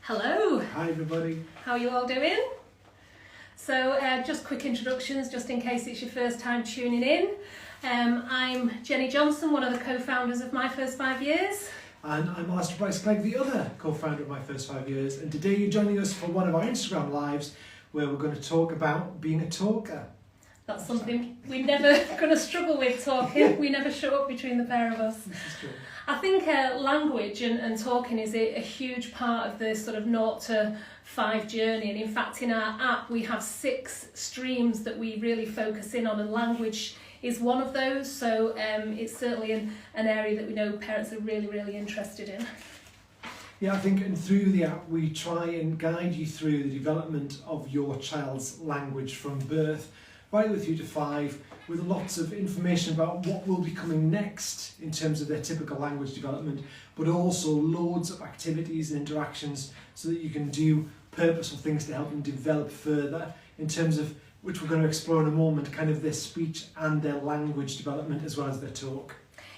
Hello. Hi everybody. How are you all doing? So just quick introductions, just in case it's your first time tuning in. I'm Jennie Johnson, one of the co-founders of My First 5 Years. And I'm Alistair Bryce Clegg, the other co-founder of My First 5 Years. And today you're joining us for one of our Instagram lives where we're going to talk about being a talker. That's something we're never going to struggle with, talking. We never shut up between the pair of us. This is true. I think language and talking is a huge part of the sort of 0 to 5 journey, and in fact in our app we have 6 streams that we really focus in on, and language is one of those, so it's certainly an area that we know parents are really interested in. Yeah, I think and through the app we try and guide you through the development of your child's language from birth right with 3 to 5, with lots of information about what will be coming next in terms of their typical language development, but also loads of activities and interactions so that you can do purposeful things to help them develop further in terms of, which we're going to explore in a moment, kind of their speech and their language development as well as their talk.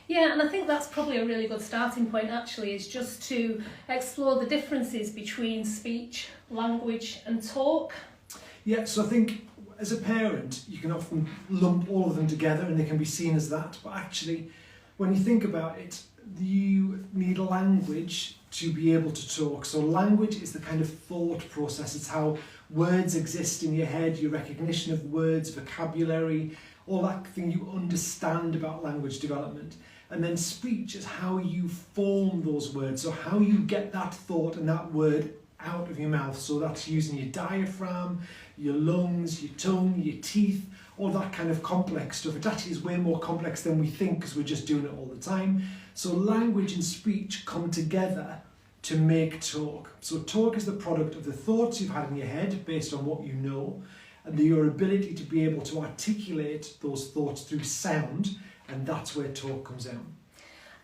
Yeah, and I think that's probably a really good starting point actually, is just to explore the differences between speech, language and talk. Yeah, so I think as a parent, you can often lump all of them together and they can be seen as that, but actually, when you think about it, you need language to be able to talk. So language is the kind of thought process. It's how words exist in your head, your recognition of words, vocabulary, all that thing you understand about language development. And then speech is how you form those words, so how you get that thought and that word out of your mouth. So that's using your diaphragm, your lungs, your tongue, your teeth, all that kind of complex stuff. It actually is way more complex than we think because we're just doing it all the time. So language and speech come together to make talk. So talk is the product of the thoughts you've had in your head based on what you know, and your ability to be able to articulate those thoughts through sound, and that's where talk comes out.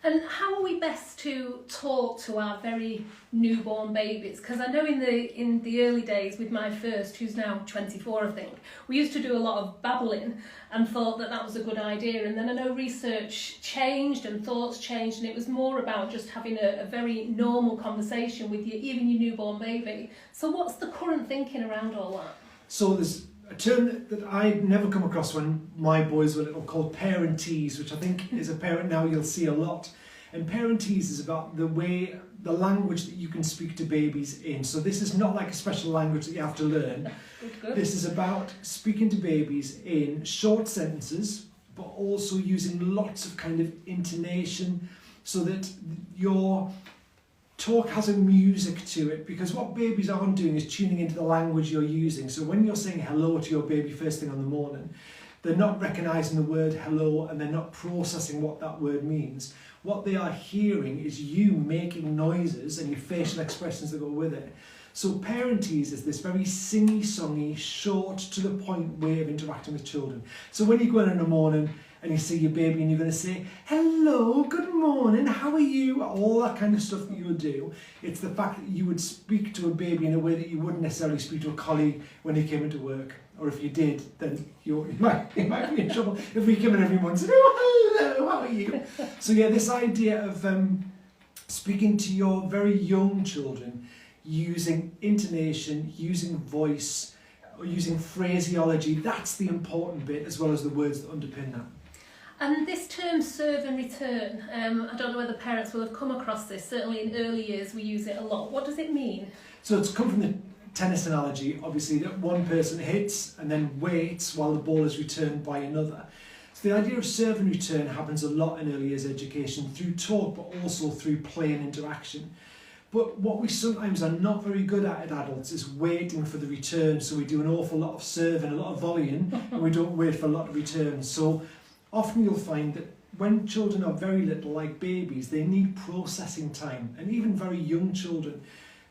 And how are we best to talk to our very newborn babies? Because I know in the early days with my first, who's now 24 I think, we used to do a lot of babbling and thought that was a good idea, and then I know research changed and thoughts changed, and it was more about just having a very normal conversation with even your newborn baby. So what's the current thinking around all that? So there's a term that I'd never come across when my boys were little called parentese, which I think as a parent now you'll see a lot. And parentese is about the language that you can speak to babies in. So this is not like a special language that you have to learn. Good. This is about speaking to babies in short sentences, but also using lots of kind of intonation so that your talk has a music to it, because what babies aren't doing is tuning into the language you're using. So when you're saying hello to your baby first thing on the morning, they're not recognising the word hello and they're not processing what that word means. What they are hearing is you making noises and your facial expressions that go with it. So parentese is this very singy-songy, short to the point way of interacting with children. So when you go in the morning and you see your baby and you're going to say, hello, good morning, how are you? All that kind of stuff that you would do. It's the fact that you would speak to a baby in a way that you wouldn't necessarily speak to a colleague when he came into work. Or if you did, then you might be in trouble if we come in every month and say, oh, hello, how are you? So yeah, this idea of speaking to your very young children using intonation, using voice, or using phraseology, that's the important bit, as well as the words that underpin that. And this term serve and return, I don't know whether parents will have come across this. Certainly in early years we use it a lot. What does it mean? So it's come from the tennis analogy, obviously, that one person hits and then waits while the ball is returned by another. So the idea of serve and return happens a lot in early years education through talk, but also through play and interaction. But what we sometimes are not very good at adults is waiting for the return. So we do an awful lot of serve and a lot of volleying, and we don't wait for a lot of return. So often you'll find that when children are very little, like babies, they need processing time, and even very young children.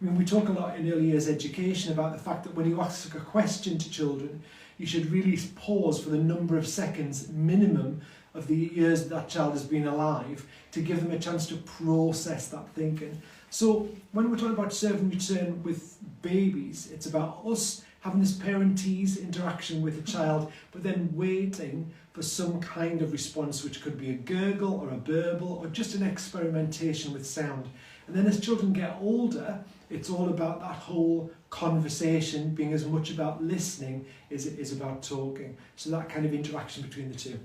I mean, we talk a lot in early years education about the fact that when you ask a question to children, you should really pause for the number of seconds minimum of the years that child has been alive to give them a chance to process that thinking. So when we're talking about serve and return with babies, it's about us having this parentese interaction with the child, but then waiting for some kind of response, which could be a gurgle or a burble or just an experimentation with sound. And then as children get older, it's all about that whole conversation being as much about listening as it is about talking. So that kind of interaction between the two.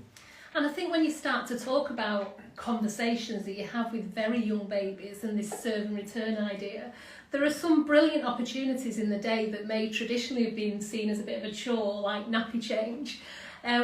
And I think when you start to talk about conversations that you have with very young babies and this serve and return idea, there are some brilliant opportunities in the day that may traditionally have been seen as a bit of a chore, like nappy change,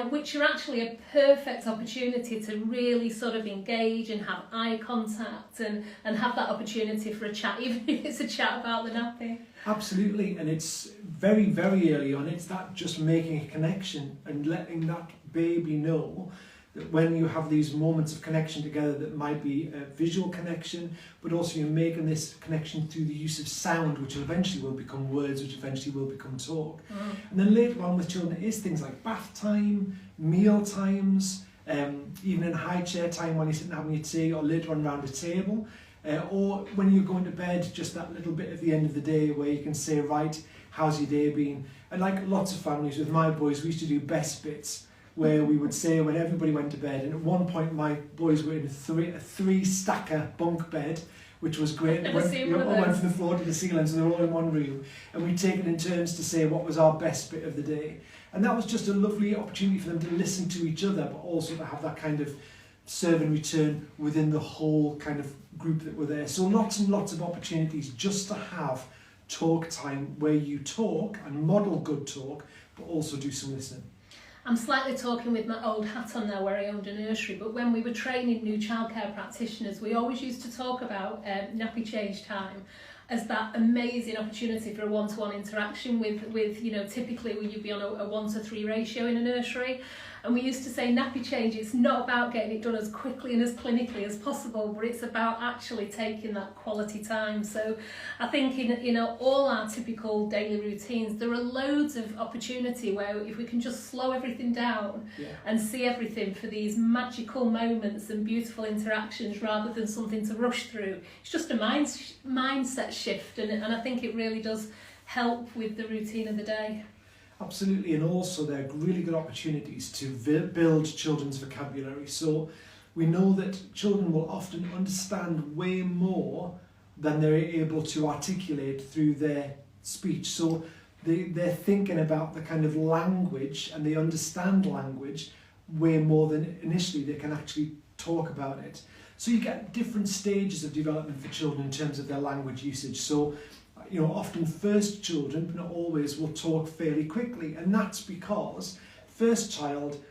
which are actually a perfect opportunity to really sort of engage and have eye contact and have that opportunity for a chat, even if it's a chat about the nappy. Absolutely, and it's very, very early on, it's that just making a connection and letting that baby know that when you have these moments of connection together, that might be a visual connection, but also you're making this connection through the use of sound, which eventually will become words, which eventually will become talk. And then later on with children, it is things like bath time, meal times, even in high chair time when you're sitting having your tea, or later on around a table, or when you're going to bed, just that little bit at the end of the day where you can say, right, how's your day been? And like lots of families, with my boys, we used to do best bits, where we would say when everybody went to bed, and at one point my boys were in a three-stacker bunk bed, which was great. It went from the floor to the ceiling, so they were all in one room, and we'd take it in turns to say what was our best bit of the day. And that was just a lovely opportunity for them to listen to each other, but also to have that kind of serve and return within the whole kind of group that were there. So lots and lots of opportunities just to have talk time where you talk and model good talk, but also do some listening. I'm slightly talking with my old hat on now where I owned a nursery, but when we were training new childcare practitioners, we always used to talk about nappy change time as that amazing opportunity for a one-to-one interaction with you know, typically you'd be on a 1-to-3 ratio in a nursery. And we used to say nappy change, it's not about getting it done as quickly and as clinically as possible, but it's about actually taking that quality time. So I think in all our typical daily routines, there are loads of opportunity where if we can just slow everything down and see everything for these magical moments and beautiful interactions rather than something to rush through. It's just a mindset shift, and I think it really does help with the routine of the day. Absolutely, and also they're really good opportunities to build children's vocabulary. So we know that children will often understand way more than they're able to articulate through their speech. So they're thinking about the kind of language, and they understand language way more than initially they can actually talk about it. So you get different stages of development for children in terms of their language usage. So you know, often first children, but not always, will talk fairly quickly, and that's because first child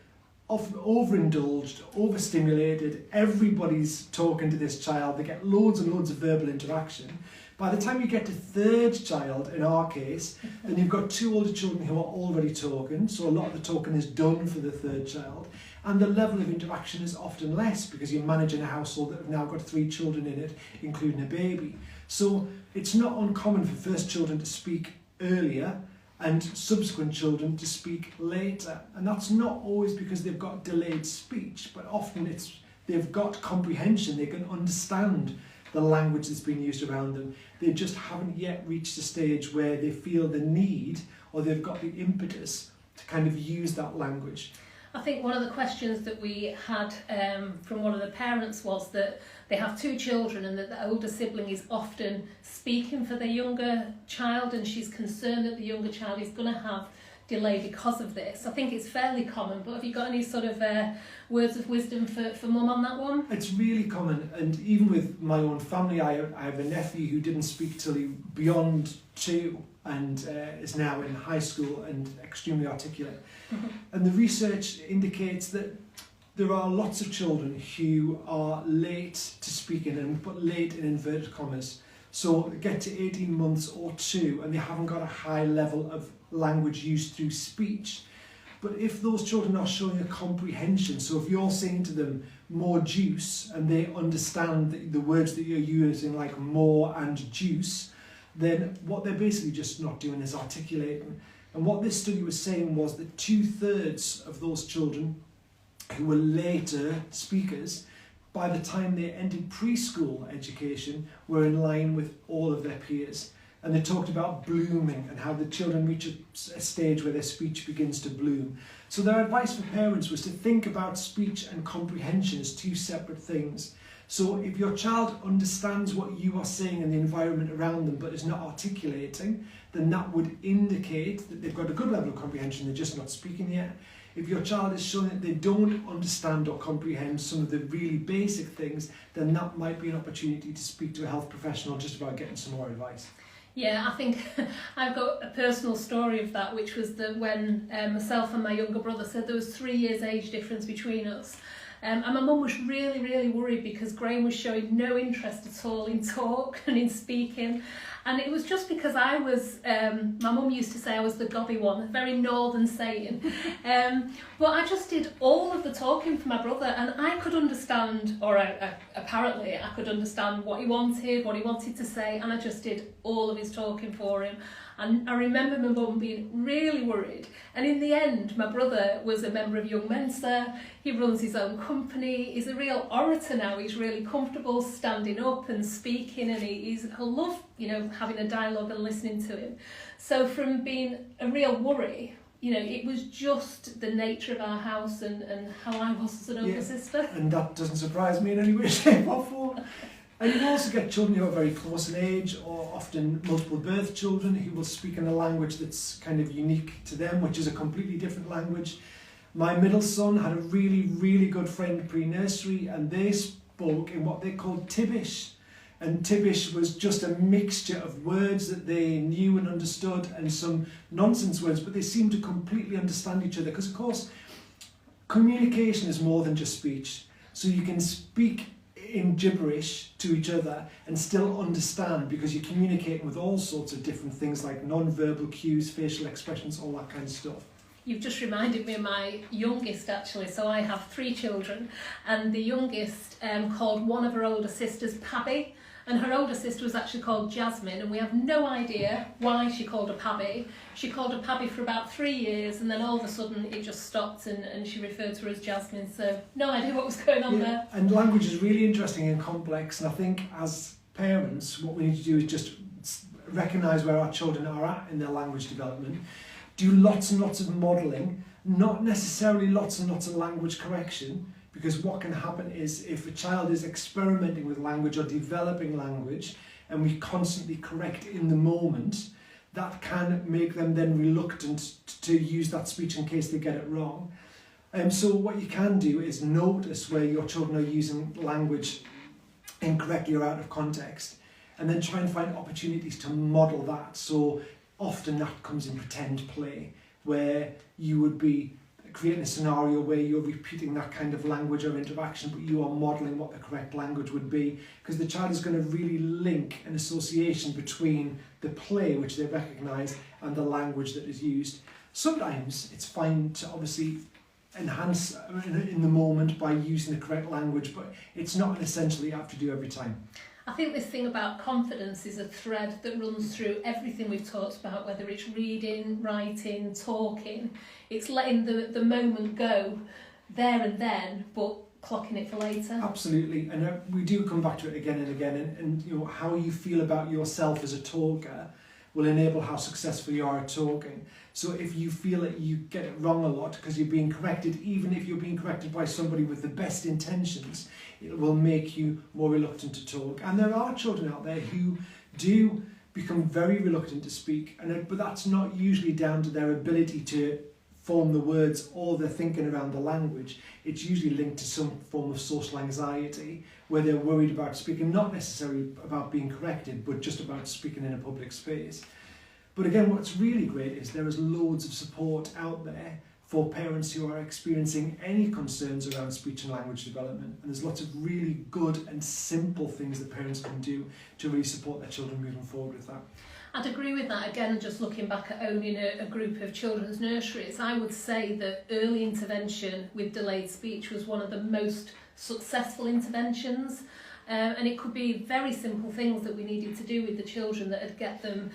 often overindulged, overstimulated, everybody's talking to this child, they get loads and loads of verbal interaction. By the time you get to third child, in our case, then you've got two older children who are already talking, so a lot of the talking is done for the third child, and the level of interaction is often less because you're managing a household that have now got 3 children in it, including a baby. So it's not uncommon for first children to speak earlier and subsequent children to speak later. And that's not always because they've got delayed speech, but often it's they've got comprehension, they can understand the language that's being used around them. They just haven't yet reached a stage where they feel the need or they've got the impetus to kind of use that language. I think one of the questions that we had from one of the parents was that they have 2 children and that the older sibling is often speaking for the younger child, and she's concerned that the younger child is going to have delay because of this. I think it's fairly common, but have you got any sort of words of wisdom for mum on that one? It's really common, and even with my own family, I have a nephew who didn't speak till he beyond 2 and is now in high school and extremely articulate. And the research indicates that there are lots of children who are late to speaking, and put late in inverted commas. So get to 18 months or 2 and they haven't got a high level of language used through speech. But if those children are showing a comprehension, so if you're saying to them more juice and they understand the words that you're using like more and juice, then what they're basically just not doing is articulating. And what this study was saying was that 2/3 of those children who were later speakers, by the time they entered preschool education, were in line with all of their peers. And they talked about blooming and how the children reach a stage where their speech begins to bloom. So their advice for parents was to think about speech and comprehension as 2 separate things. So if your child understands what you are saying in the environment around them but is not articulating, then that would indicate that they've got a good level of comprehension, they're just not speaking yet. If your child is showing that they don't understand or comprehend some of the really basic things, then that might be an opportunity to speak to a health professional just about getting some more advice. Yeah, I think I've got a personal story of that, which was that when myself and my younger brother said there was 3 years age difference between us. And my mum was really, really worried because Graham was showing no interest at all in talk and in speaking. And it was just because I was, my mum used to say I was the gobby one, a very northern saying. But I just did all of the talking for my brother, and I could understand, or apparently I could understand what he wanted to say, and I just did all of his talking for him. And I remember my mum being really worried. And in the end, my brother was a member of Young Mensa. He runs his own company. He's a real orator now. He's really comfortable standing up and speaking, and he'll love, having a dialogue and listening to him. So from being a real worry, it was just the nature of our house and how I was as an older sister. And that doesn't surprise me in any way, shape or form. And you also get children who are very close in age, or often multiple birth children, who will speak in a language that's kind of unique to them, which is a completely different language. My middle son had a really, really good friend pre-nursery, and they spoke in what they called Tibbish. And Tibbish was just a mixture of words that they knew and understood and some nonsense words, but they seemed to completely understand each other. Because, of course, communication is more than just speech. So you can speak in gibberish to each other and still understand, because you're communicating with all sorts of different things like non-verbal cues, facial expressions, all that kind of stuff. You've just reminded me of my youngest, actually. So I have 3 children, and the youngest called one of her older sisters Pabby, and her older sister was actually called Jasmine, and we have no idea why she called her Pabby. She called her Pabby for about 3 years, and then all of a sudden it just stopped, and she referred to her as Jasmine, so no idea what was going on there. And language is really interesting and complex, and I think as parents what we need to do is just recognise where our children are at in their language development, do lots and lots of modelling, not necessarily lots and lots of language correction, because what can happen is if a child is experimenting with language or developing language and we constantly correct in the moment, that can make them then reluctant to use that speech in case they get it wrong. So what you can do is notice where your children are using language incorrectly or out of context, and then try and find opportunities to model that. So often that comes in pretend play, where you would be creating a scenario where you're repeating that kind of language or interaction, but you are modelling what the correct language would be, because the child is going to really link an association between the play which they recognise and the language that is used. Sometimes it's fine to obviously enhance in the moment by using the correct language, but it's not an essential you have to do every time. I think this thing about confidence is a thread that runs through everything we've talked about, whether it's reading, writing, talking. It's letting the moment go there and then, but clocking it for later. Absolutely, and we do come back to it again and again, and how you feel about yourself as a talker will enable how successful you are at talking. So if you feel that you get it wrong a lot because you're being corrected, even if you're being corrected by somebody with the best intentions, it will make you more reluctant to talk. And there are children out there who do become very reluctant to speak, but that's not usually down to their ability to form the words or their thinking around the language. It's usually linked to some form of social anxiety, where they're worried about speaking, not necessarily about being corrected, but just about speaking in a public space. But again, what's really great is there is loads of support out there for parents who are experiencing any concerns around speech and language development. And there's lots of really good and simple things that parents can do to really support their children moving forward with that. I'd agree with that. Again, just looking back at owning a group of children's nurseries, I would say that early intervention with delayed speech was one of the most successful interventions. And it could be very simple things that we needed to do with the children that would get them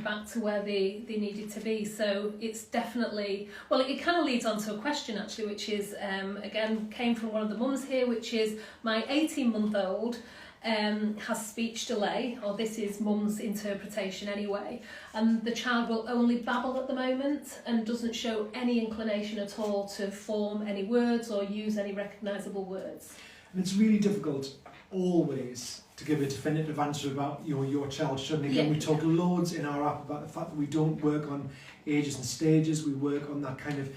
back to where they needed to be. So it's definitely, well, it kind of leads on to a question actually, which is, again, came from one of the mums here, which is my 18-month-old has speech delay, or this is mum's interpretation anyway, and the child will only babble at the moment and doesn't show any inclination at all to form any words or use any recognisable words. And it's really difficult always to give a definitive answer about your child shouldn't. Again, we talk loads in our app about the fact that we don't work on ages and stages, we work on that kind of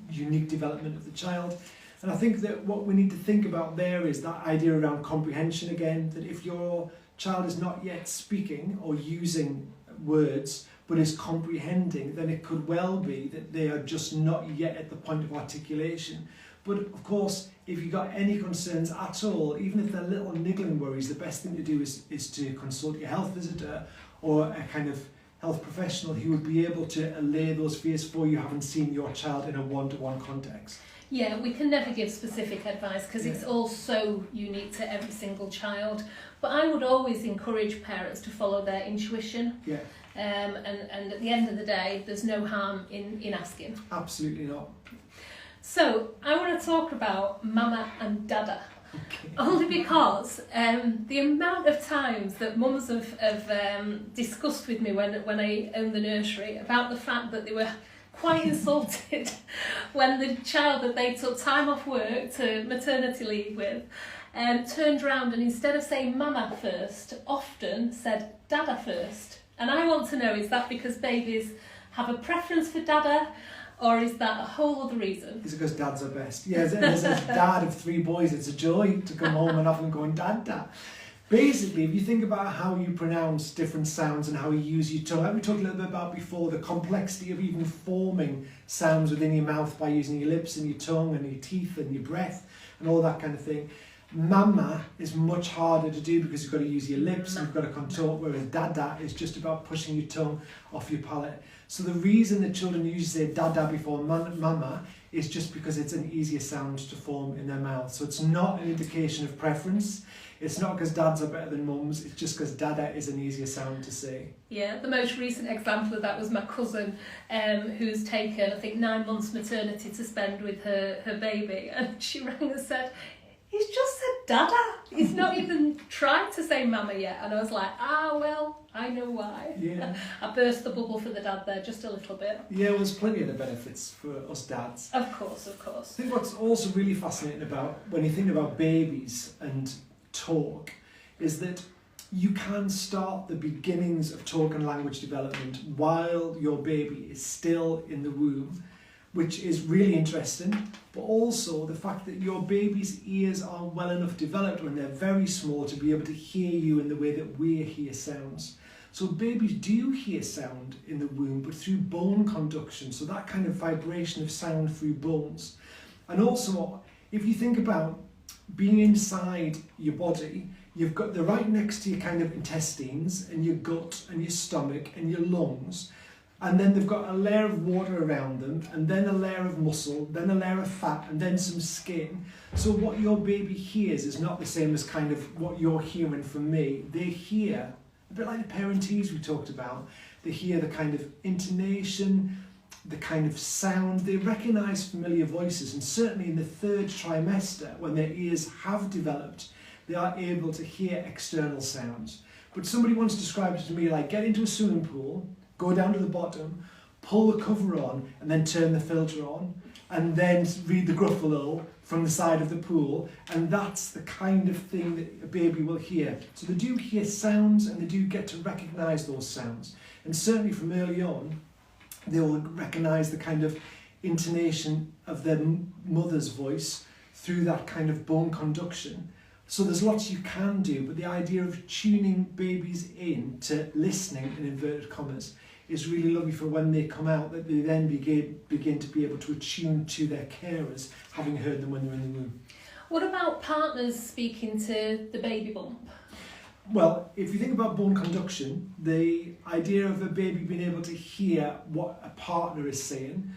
unique development of the child. And I think that what we need to think about there is that idea around comprehension again, that if your child is not yet speaking or using words, but is comprehending, then it could well be that they are just not yet at the point of articulation. But of course, if you've got any concerns at all, even if they're little niggling worries, the best thing to do is to consult your health visitor or a kind of health professional who would be able to allay those fears for you, having seen your child in a one-to-one context. Yeah, we can never give specific advice because it's all so unique to every single child. But I would always encourage parents to follow their intuition. Yeah. And at the end of the day, there's no harm in asking. Absolutely not. So I want to talk about Mama and Dada. Okay. Only because the amount of times that mums have discussed with me when I owned the nursery about the fact that they were quite insulted when the child that they took time off work to maternity leave with turned around and instead of saying Mama first, often said Dada first. And I want to know, is that because babies have a preference for Dada, or is that a whole other reason? Is it because dads are best? Yeah, as a dad of 3 boys, it's a joy to come home and often go and Dada. Basically, if you think about how you pronounce different sounds and how you use your tongue, like we talked a little bit about before, the complexity of even forming sounds within your mouth by using your lips and your tongue and your teeth and your breath and all that kind of thing. Mama is much harder to do because you've got to use your lips and you've got to contort, whereas Dada is just about pushing your tongue off your palate. So the reason that children usually say Dada before Mama is just because it's an easier sound to form in their mouth. So it's not an indication of preference. It's not because dads are better than mums, it's just because Dada is an easier sound to say. Yeah, the most recent example of that was my cousin, who's taken, I think, 9 months maternity to spend with her baby. And she rang and said, he's just said Dada. He's not even tried to say Mama yet. And I was like, well, I know why. Yeah. I burst the bubble for the dad there just a little bit. Yeah, well, there's plenty of the benefits for us dads. Of course, of course. I think what's also really fascinating about when you think about babies and talk is that you can start the beginnings of talk and language development while your baby is still in the womb, which is really interesting, but also the fact that your baby's ears are well enough developed when they're very small to be able to hear you in the way that we hear sounds. So babies do hear sound in the womb, but through bone conduction, so that kind of vibration of sound through bones. And also, if you think about being inside your body, you've got the right next to your kind of intestines and your gut and your stomach and your lungs, and then they've got a layer of water around them, and then a layer of muscle, then a layer of fat, and then some skin. So what your baby hears is not the same as kind of what you're hearing from me. They hear, a bit like the parentese we talked about, they hear the kind of intonation, the kind of sound. They recognise familiar voices, and certainly in the 3rd trimester, when their ears have developed, they are able to hear external sounds. But somebody once described it to me like, get into a swimming pool, go down to the bottom, pull the cover on, and then turn the filter on, and then read the Gruffalo from the side of the pool, and that's the kind of thing that a baby will hear. So they do hear sounds, and they do get to recognise those sounds. And certainly from early on, they will recognise the kind of intonation of their mother's voice through that kind of bone conduction. So there's lots you can do, but the idea of tuning babies in to listening, in inverted commas, is really lovely for when they come out, that they then begin to be able to attune to their carers, having heard them when they're in the womb. What about partners speaking to the baby bump? Well, if you think about bone conduction, the idea of a baby being able to hear what a partner is saying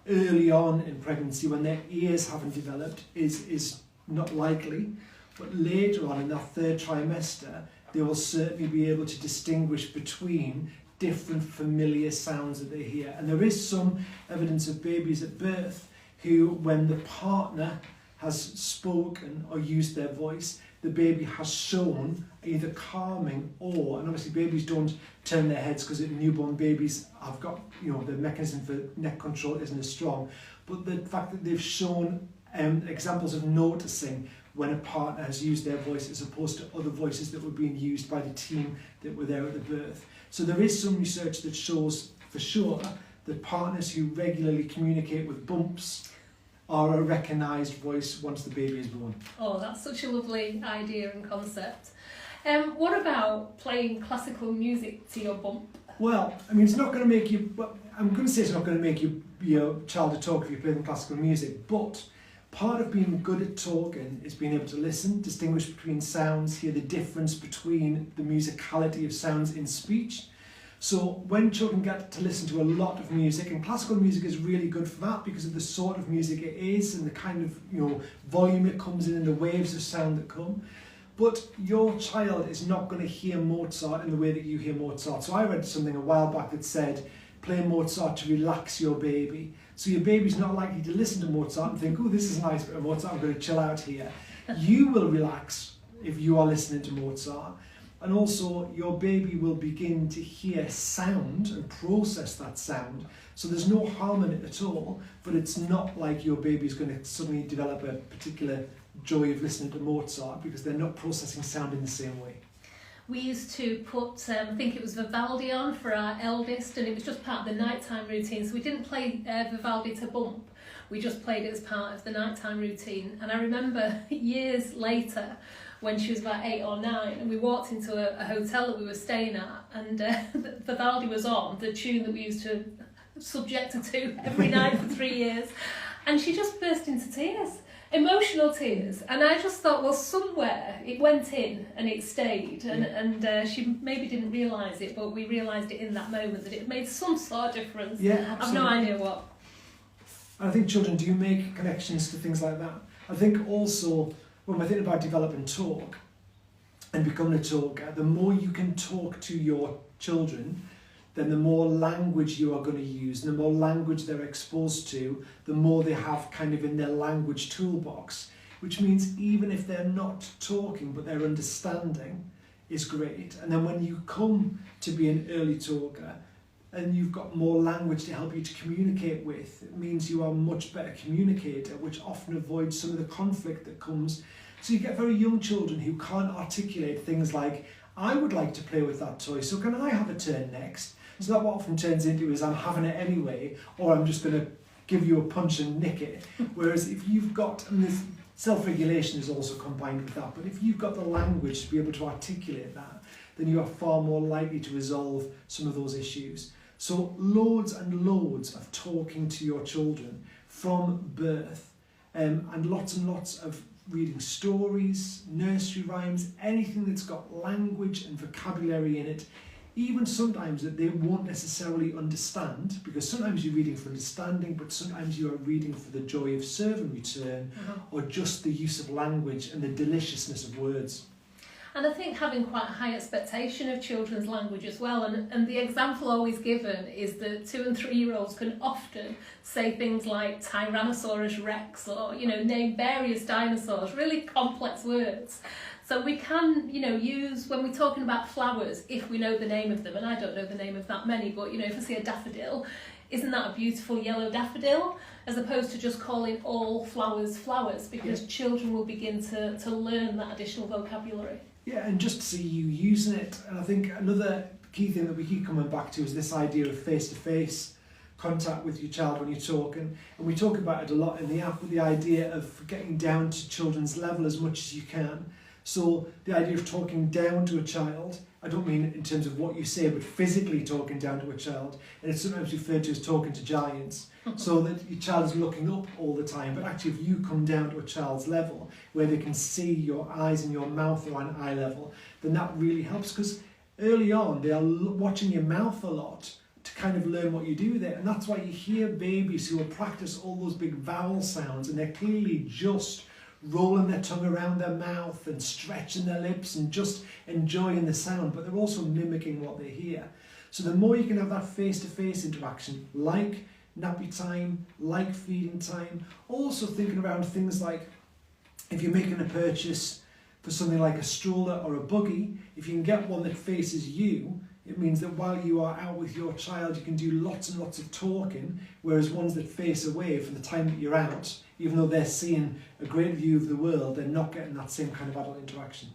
early on in pregnancy when their ears haven't developed is not likely, but later on in that 3rd trimester, they will certainly be able to distinguish between different familiar sounds that they hear. And there is some evidence of babies at birth who, when the partner has spoken or used their voice, the baby has shown either calming or, and obviously babies don't turn their heads because newborn babies have got, the mechanism for neck control isn't as strong, but the fact that they've shown examples of noticing when a partner has used their voice as opposed to other voices that were being used by the team that were there at the birth. So there is some research that shows for sure that partners who regularly communicate with bumps are a recognised voice once the baby is born. Oh, that's such a lovely idea and concept. What about playing classical music to your bump? Well, I mean, it's not going to make you, well, I'm going to say it's not going to make your child a talker if you play them classical music, but part of being good at talking is being able to listen, distinguish between sounds, hear the difference between the musicality of sounds in speech. So when children get to listen to a lot of music, and classical music is really good for that because of the sort of music it is and the kind of volume it comes in and the waves of sound that come. But your child is not going to hear Mozart in the way that you hear Mozart. So I read something a while back that said, play Mozart to relax your baby. So your baby's not likely to listen to Mozart and think, oh, this is a nice bit of Mozart, I'm going to chill out here. You will relax if you are listening to Mozart. And also your baby will begin to hear sound and process that sound. So there's no harm in it at all, but it's not like your baby's going to suddenly develop a particular joy of listening to Mozart because they're not processing sound in the same way. We used to put, I think it was Vivaldi on for our eldest, and it was just part of the nighttime routine. So we didn't play Vivaldi to bump, we just played it as part of the nighttime routine. And I remember years later, when she was about 8 or 9, and we walked into a hotel that we were staying at, and Vivaldi was on, the tune that we used to subject her to every night for 3 years, and she just burst into tears. Emotional tears, and I just thought, well, somewhere it went in and it stayed, and she maybe didn't realise it, but we realised it in that moment that it made some sort of difference. Yeah, absolutely. I've no idea what. I think children do make connections to things like that. I think also when we're thinking about developing talk and becoming a talker, the more you can talk to your children, then the more language you are going to use, and the more language they're exposed to, the more they have kind of in their language toolbox, which means even if they're not talking, but their understanding is great. And then when you come to be an early talker, and you've got more language to help you to communicate with, it means you are a much better communicator, which often avoids some of the conflict that comes. So you get very young children who can't articulate things like, I would like to play with that toy, so can I have a turn next? So that what often turns into is I'm having it anyway, or I'm just going to give you a punch and nick it. Whereas if you've got, and this self-regulation is also combined with that, but if you've got the language to be able to articulate that, then you are far more likely to resolve some of those issues. So loads and loads of talking to your children from birth, and lots of reading stories, nursery rhymes, anything that's got language and vocabulary in it, even sometimes that they won't necessarily understand, because sometimes you're reading for understanding, but sometimes you are reading for the joy of serve and return, or just the use of language and the deliciousness of words. And I think having quite a high expectation of children's language as well, and the example always given is that 2 and 3 year olds can often say things like Tyrannosaurus Rex, or name various dinosaurs, really complex words. So we can, use, when we're talking about flowers, if we know the name of them, and I don't know the name of that many, but if I see a daffodil, isn't that a beautiful yellow daffodil? As opposed to just calling all flowers flowers, because children will begin to learn that additional vocabulary. Yeah, and just to see you using it. And I think another key thing that we keep coming back to is this idea of face-to-face contact with your child when you're talking. And we talk about it a lot in the app, with the idea of getting down to children's level as much as you can. So the idea of talking down to a child, I don't mean in terms of what you say, but physically talking down to a child. And it's sometimes referred to as talking to giants. So that your child is looking up all the time, but actually if you come down to a child's level where they can see your eyes and your mouth are on eye level, then that really helps, because early on they are watching your mouth a lot to kind of learn what you do with it. And that's why you hear babies who will practice all those big vowel sounds, and they're clearly just rolling their tongue around their mouth and stretching their lips and just enjoying the sound, but they're also mimicking what they hear. So the more you can have that face-to-face interaction, like nappy time, like feeding time, also thinking around things like if you're making a purchase for something like a stroller or a buggy, if you can get one that faces you It means that while you are out with your child, you can do lots and lots of talking, whereas ones that face away for the time that you're out, even though they're seeing a great view of the world, they're not getting that same kind of adult interaction.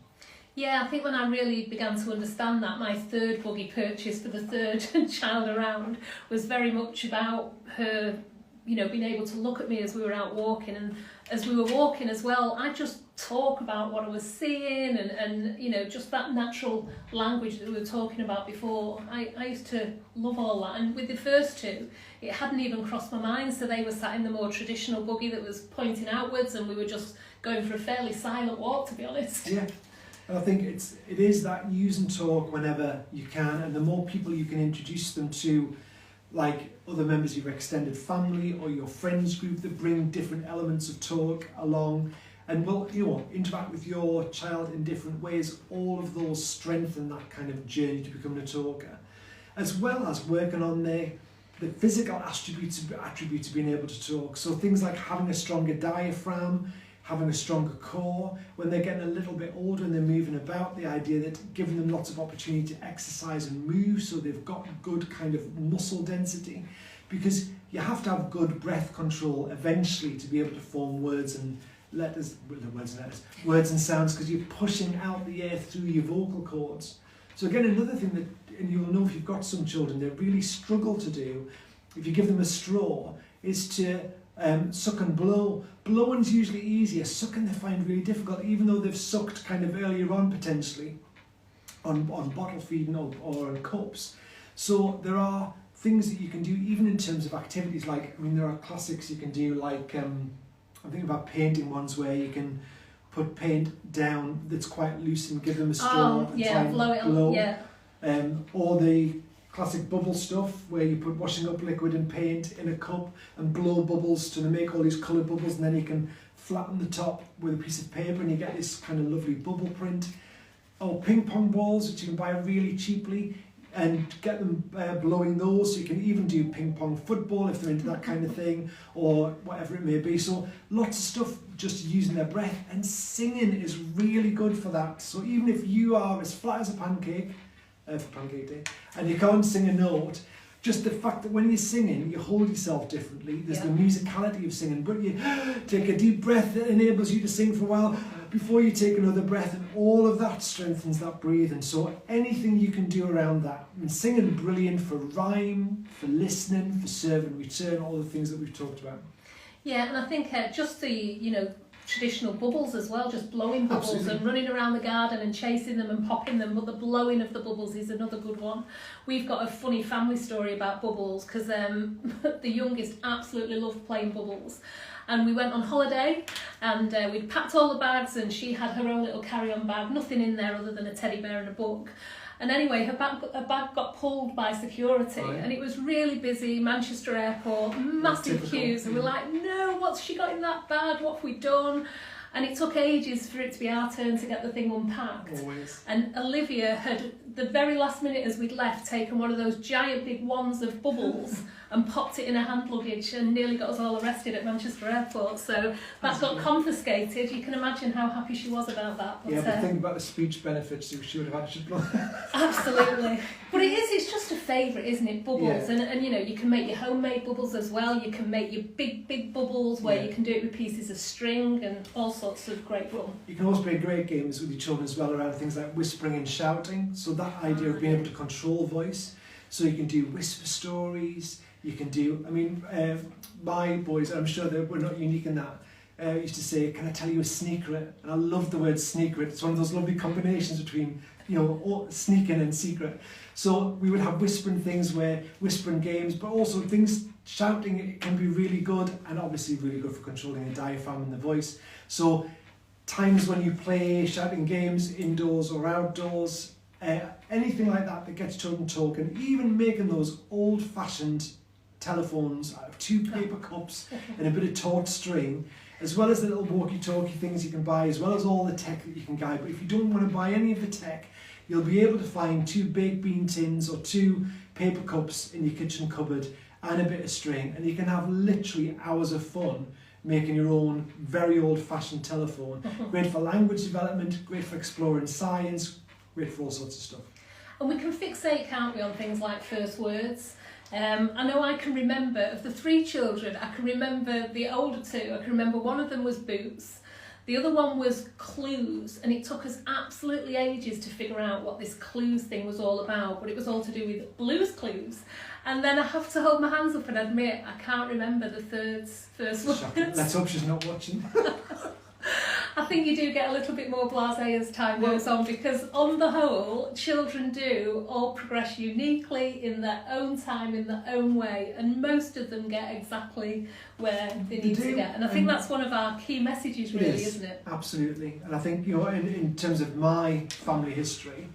Yeah, I think when I really began to understand that, my third buggy purchase for the third child around was very much about her, you know, being able to look at me as we were out walking, and as we were walking as well, I just talk about what I was seeing and you know, just that natural language that we were talking about before. I used to love all that, and with the first two, it hadn't even crossed my mind, so they were sat in the more traditional buggy that was pointing outwards, and we were just going for a fairly silent walk, to be honest. Yeah. And I think it is that use and talk whenever you can, and the more people you can introduce them to, like other members of your extended family or your friends group that bring different elements of talk along, and will, you know, interact with your child in different ways, all of those strengthen that kind of journey to becoming a talker, as well as working on the physical attributes of being able to talk. So things like having a stronger diaphragm, having a stronger core. When they're getting a little bit older and they're moving about, the idea that giving them lots of opportunity to exercise and move so they've got good kind of muscle density, because you have to have good breath control eventually to be able to form words and sounds, because you're pushing out the air through your vocal cords. So again, another thing that, and you'll know if you've got some children, they really struggle to do, if you give them a straw, is to suck and blow. Blowing's usually easier, sucking they find really difficult, even though they've sucked kind of earlier on potentially on bottle feeding or on cups. So there are things that you can do even in terms of activities, like, I mean, there are classics you can do, like I'm thinking about painting ones where you can put paint down that's quite loose and give them a straw and try and blow it blow. on, yeah. Or the classic bubble stuff where you put washing up liquid and paint in a cup and blow bubbles to make all these coloured bubbles, and then you can flatten the top with a piece of paper and you get this kind of lovely bubble print. Or ping pong balls, which you can buy really cheaply, and get them blowing those, so you can even do ping pong football if they're into that kind of thing, or whatever it may be. So lots of stuff just using their breath, and singing is really good for that. So even if you are as flat as a pancake, for pancake day, and you can't sing a note, just the fact that when you're singing, you hold yourself differently. There's the musicality of singing, but you take a deep breath that enables you to sing for a while before you take another breath, and all of that strengthens that breathing. So anything you can do around that. I mean, singing brilliant for rhyme, for listening, for serve and return, all the things that we've talked about. Yeah, and I think just the, you know, traditional bubbles as well, just blowing bubbles. Absolutely. And running around the garden and chasing them and popping them, but the blowing of the bubbles is another good one. We've got a funny family story about bubbles, because the youngest absolutely loved playing bubbles, and we went on holiday, and we'd packed all the bags, and she had her own little carry-on bag, nothing in there other than a teddy bear and a book. And anyway, her bag got pulled by security, and it was really busy, Manchester Airport, massive queues, and we're like, no, what's she got in that bag, what have we done? And it took ages for it to be our turn to get the thing unpacked. Always. And Olivia had, the very last minute as we'd left, taken one of those giant big wands of bubbles and popped it in her hand luggage, and nearly got us all arrested at Manchester Airport. So that got confiscated. You can imagine how happy she was about that. But, but think about the speech benefits she would have had. Absolutely. But it's just a favourite, isn't it? Bubbles. Yeah. And you know, you can make your homemade bubbles as well. You can make your big bubbles where you can do it with pieces of string and all sorts of great fun. You can also play great games with your children as well around things like whispering and shouting. So that idea of being able to control voice. So you can do whisper stories. You can do, I mean, my boys, I'm sure that we're not unique in that, used to say, can I tell you a secret? And I love the word secret. It's one of those lovely combinations between, you know, sneaking and secret. So we would have whispering things, whispering games, but also things, shouting, it can be really good, and obviously really good for controlling the diaphragm and the voice. So times when you play shouting games indoors or outdoors, anything like that that gets children talking, even making those old-fashioned telephones out of 2 paper cups and a bit of taut string, as well as the little walkie-talkie things you can buy, as well as all the tech that you can buy. But if you don't want to buy any of the tech, you'll be able to find 2 baked bean tins or 2 paper cups in your kitchen cupboard and a bit of string, and you can have literally hours of fun making your own very old-fashioned telephone. Great for language development, great for exploring science, great for all sorts of stuff. And we can fixate, can't we, on things like first words. I know I can remember, of the 3 children, I can remember the older 2, I can remember one of them was boots, the other one was clues, and it took us absolutely ages to figure out what this clues thing was all about, but it was all to do with Blue's Clues. And then I have to hold my hands up and admit I can't remember the third's first words. Let's hope she's not watching. I think you do get a little bit more blasé as time goes on, because on the whole, children do all progress uniquely in their own time, in their own way, and most of them get exactly where they need to get. And I think that's one of our key messages, really, isn't it? Absolutely. And I think, you know, in terms of my family history,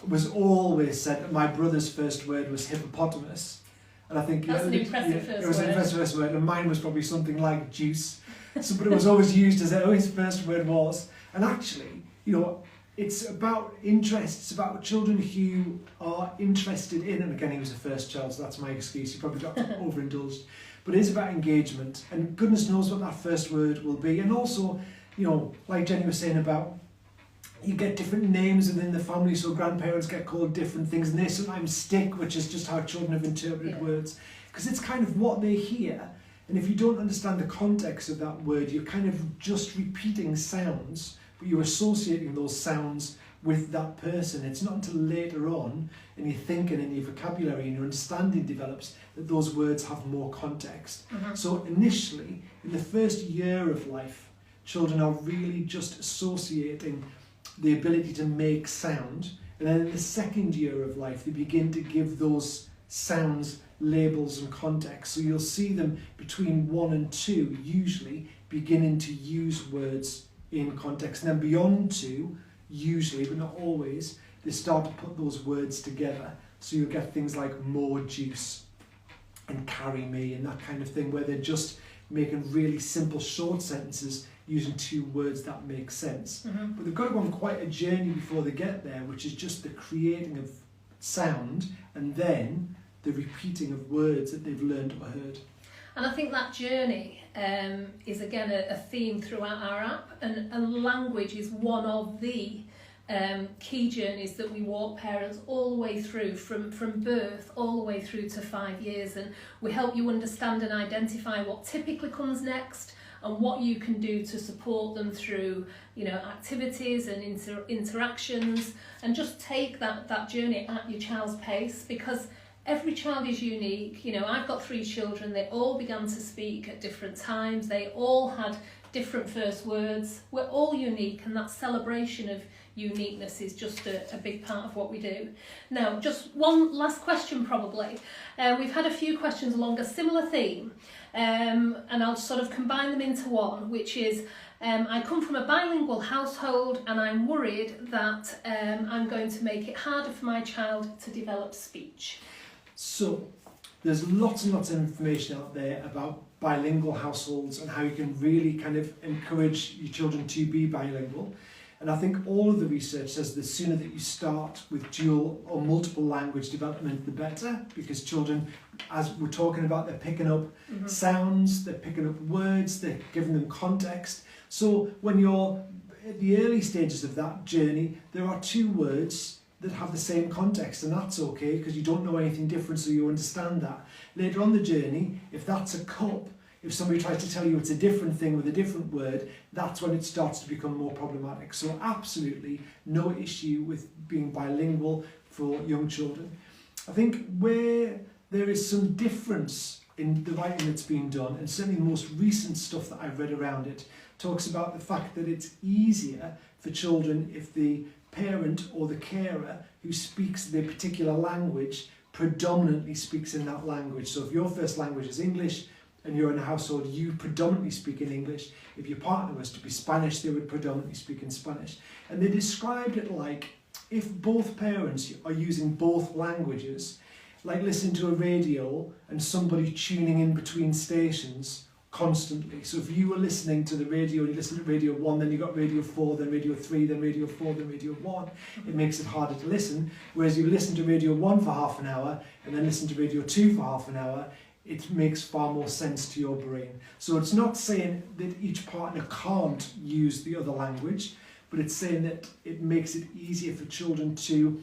it was always said that my brother's first word was hippopotamus. And I think that's an impressive first word. It was an impressive first word, and mine was probably something like juice. So, but it was always used as his first word was. And actually, you know, it's about interest. It's about children who are interested in, and again, he was a first child, so that's my excuse. He probably got overindulged. But it is about engagement, and goodness knows what that first word will be. And also, you know, like Jennie was saying about, you get different names within the family, so grandparents get called different things, and they sometimes stick, which is just how children have interpreted words, because it's kind of what they hear. And if you don't understand the context of that word, you're kind of just repeating sounds, but you're associating those sounds with that person. It's not until later on in your thinking and your vocabulary and your understanding develops that those words have more context. So initially, in the first year of life, children are really just associating the ability to make sound. And then in the second year of life, they begin to give those sounds labels and context. So you'll see them between 1 and 2 usually beginning to use words in context. And then beyond 2, usually, but not always, they start to put those words together. So you'll get things like more juice and carry me and that kind of thing, where they're just making really simple short sentences using 2 words that make sense. But they've got to go on quite a journey before they get there, which is just the creating of sound and then the repeating of words that they've learned or heard. And I think that journey is again a theme throughout our app, and language is one of the key journeys that we walk parents all the way through, from birth all the way through to 5 years, and we help you understand and identify what typically comes next and what you can do to support them through, you know, activities and interactions, and just take that journey at your child's pace, because every child is unique. You know, I've got 3 children, they all began to speak at different times, they all had different first words. We're all unique, and that celebration of uniqueness is just a big part of what we do. Now, just one last question probably. We've had a few questions along a similar theme, and I'll sort of combine them into one, which is, I come from a bilingual household and I'm worried that I'm going to make it harder for my child to develop speech. So, there's lots and lots of information out there about bilingual households and how you can really kind of encourage your children to be bilingual. And I think all of the research says the sooner that you start with dual or multiple language development, the better, because children, as we're talking about, they're picking up sounds, they're picking up words, they're giving them context. So when you're at the early stages of that journey, there are 2 words that have the same context, and that's okay because you don't know anything different, so you understand that. Later on the journey, if that's a cup, if somebody tries to tell you it's a different thing with a different word, that's when it starts to become more problematic. So absolutely no issue with being bilingual for young children. I think where there is some difference in the writing that's been done, and certainly the most recent stuff that I've read around it, talks about the fact that it's easier for children if the parent or the carer who speaks their particular language predominantly speaks in that language. So if your first language is English and you're in a household, you predominantly speak in English. If your partner was to be Spanish, they would predominantly speak in Spanish. And they described it like if both parents are using both languages, like listening to a radio and somebody tuning in between stations constantly. So if you were listening to the radio and you listen to Radio 1, then you got Radio 4, then Radio 3, then Radio 4, then Radio 1, it makes it harder to listen. Whereas you listen to Radio 1 for half an hour and then listen to Radio 2 for half an hour, it makes far more sense to your brain. So it's not saying that each partner can't use the other language, but it's saying that it makes it easier for children to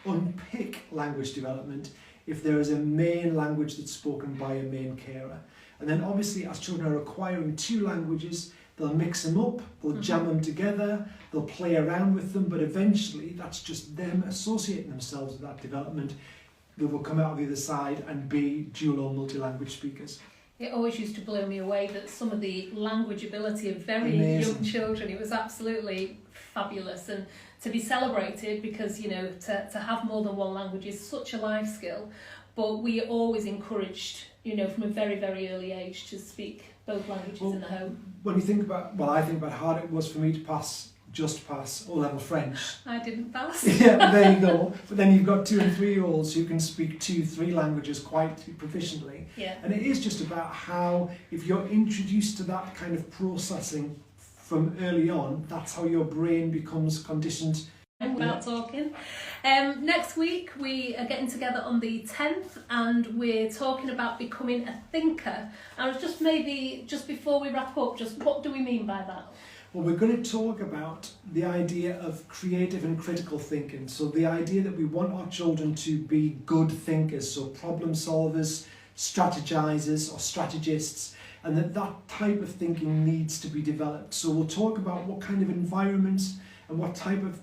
unpick language development if there is a main language that's spoken by a main carer. And then obviously as children are acquiring two languages, they'll mix them up, they'll jam them together, they'll play around with them, but eventually that's just them associating themselves with that development. They will come out of the other side and be dual or multi-language speakers. It always used to blow me away that some of the language ability of very Amazing. young children, it was absolutely fabulous, and to be celebrated because, you know, to have more than one language is such a life skill, but we always encouraged, you know, from a very, very early age to speak both languages in the home. When you think about, well, I think about how hard it was for me to just pass O-level French. I didn't pass. Yeah, there you go. But then you've got 2 and 3-year-olds who can speak 2-3 languages quite proficiently. Yeah. And it is just about how, if you're introduced to that kind of processing from early on, that's how your brain becomes conditioned. About talking. Next week we are getting together on the 10th and we're talking about becoming a thinker. And just before we wrap up, just what do we mean by that? Well, we're going to talk about the idea of creative and critical thinking. So the idea that we want our children to be good thinkers, so problem solvers, strategizers or strategists, and that type of thinking needs to be developed. So we'll talk about what kind of environments and what type of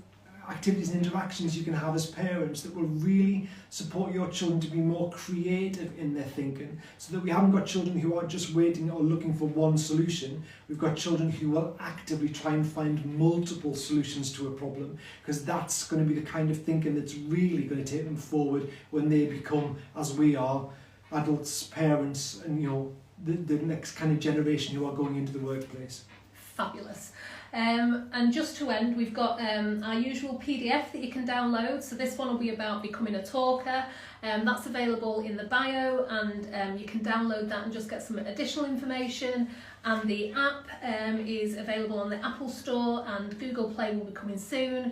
activities and interactions you can have as parents that will really support your children to be more creative in their thinking, so that we haven't got children who are just waiting or looking for one solution. We've got children who will actively try and find multiple solutions to a problem, because that's going to be the kind of thinking that's really going to take them forward when they become, as we are, adults, parents, and you know, the next kind of generation who are going into the workplace. Fabulous. And just to end, we've got our usual PDF that you can download. So this one will be about becoming a talker. That's available in the bio, and you can download that and just get some additional information. And the app is available on the Apple Store, and Google Play will be coming soon.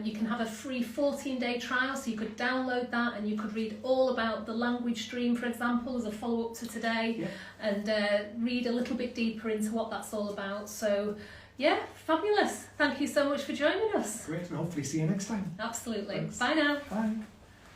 You can have a free 14-day trial, so you could download that and you could read all about the language stream, for example, as a follow-up to today, and read a little bit deeper into what that's all about. So yeah, fabulous. Thank you so much for joining us. Great, and hopefully see you next time. Absolutely. Thanks. Bye now. Bye.